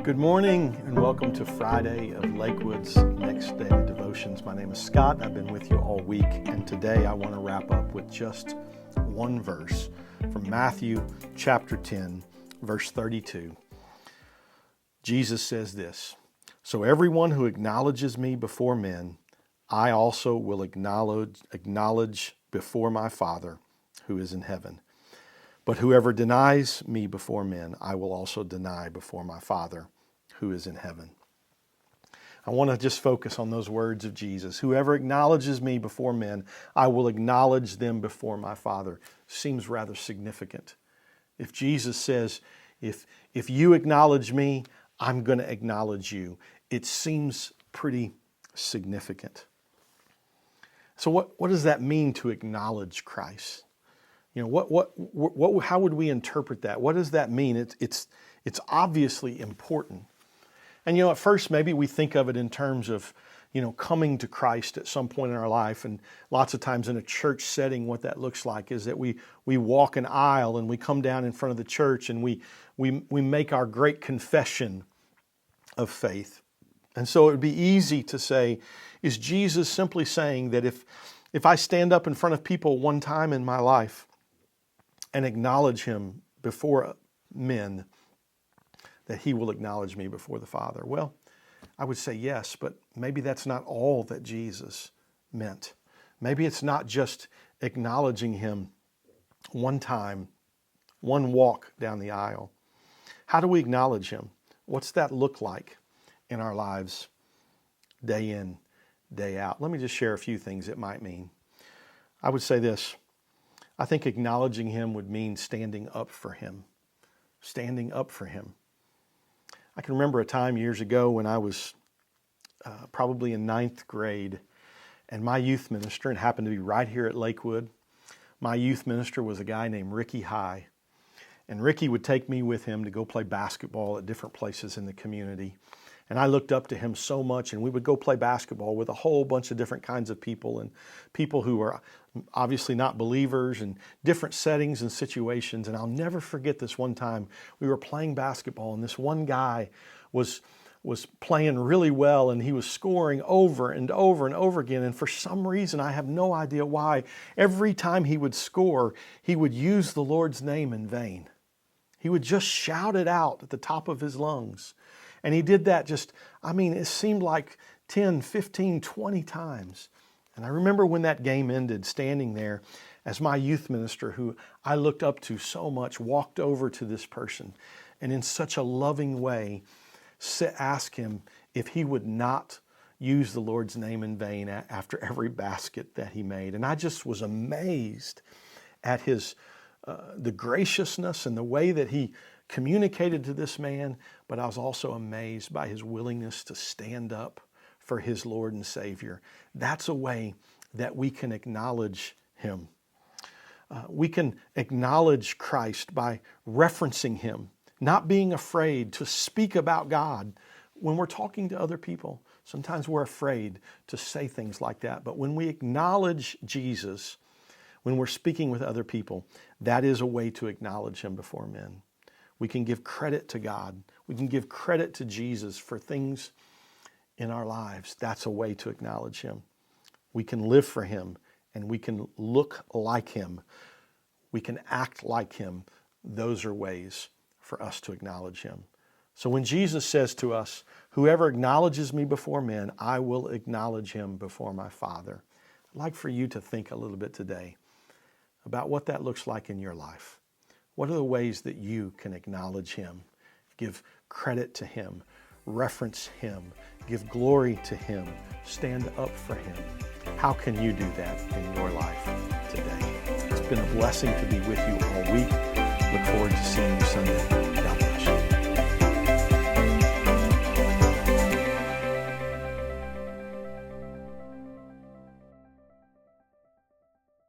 Good morning and welcome to Friday of Lakewood's Next Daily Devotions. My name is Scott. I've been with you all week, and today I want to wrap up with just one verse from Matthew chapter 10, verse 32. Jesus says this, "So everyone who acknowledges me before men, I also will acknowledge before my Father who is in heaven. But whoever denies me before men, I will also deny before my Father who is in heaven." I want to just focus on those words of Jesus. Whoever acknowledges me before men, I will acknowledge them before my Father. Seems rather significant. If Jesus says, if you acknowledge me, I'm going to acknowledge you, it seems pretty significant. So what does that mean to acknowledge Christ? You know, how would we interpret that? What does that mean? It's obviously important. And, you know, at first, maybe we think of it in terms of, you know, coming to Christ at some point in our life. And lots of times in a church setting, what that looks like is that we walk an aisle and we come down in front of the church and we make our great confession of faith. And so it would be easy to say, is Jesus simply saying that if I stand up in front of people one time in my life and acknowledge him before men, that he will acknowledge me before the Father? Well, I would say yes, but maybe that's not all that Jesus meant. Maybe it's not just acknowledging him one time, one walk down the aisle. How do we acknowledge him? What's that look like in our lives day in, day out? Let me just share a few things it might mean. I would say this. I think acknowledging him would mean standing up for him. Standing up for him. I can remember a time years ago when I was probably in 9th grade, and my youth minister, and happened to be right here at Lakewood, my youth minister was a guy named Ricky High. And Ricky would take me with him to go play basketball at different places in the community. And I looked up to him so much, and we would go play basketball with a whole bunch of different kinds of people, and people who were obviously not believers, and different settings and situations. And I'll never forget this one time we were playing basketball, and this one guy was playing really well, and he was scoring over and over and over again. And for some reason, I have no idea why, every time he would score, he would use the Lord's name in vain. He would just shout it out at the top of his lungs. And he did that it seemed like 10, 15, 20 times. And I remember when that game ended, standing there as my youth minister, who I looked up to so much, walked over to this person and in such a loving way asked him if he would not use the Lord's name in vain after every basket that he made. And I just was amazed at the graciousness and the way that he communicated to this man, but I was also amazed by his willingness to stand up for his Lord and Savior. That's a way that we can acknowledge him. We can acknowledge Christ by referencing him, not being afraid to speak about God when we're talking to other people. Sometimes we're afraid to say things like that, but when we acknowledge Jesus, when we're speaking with other people, that is a way to acknowledge him before men. We can give credit to God. We can give credit to Jesus for things in our lives. That's a way to acknowledge him. We can live for him, and we can look like him. We can act like him. Those are ways for us to acknowledge him. So when Jesus says to us, "Whoever acknowledges me before men, I will acknowledge him before my Father," I'd like for you to think a little bit today about what that looks like in your life. What are the ways that you can acknowledge him, give credit to him, reference him, give glory to him, stand up for him? How can you do that in your life today? It's been a blessing to be with you all week. Look forward to seeing you Sunday.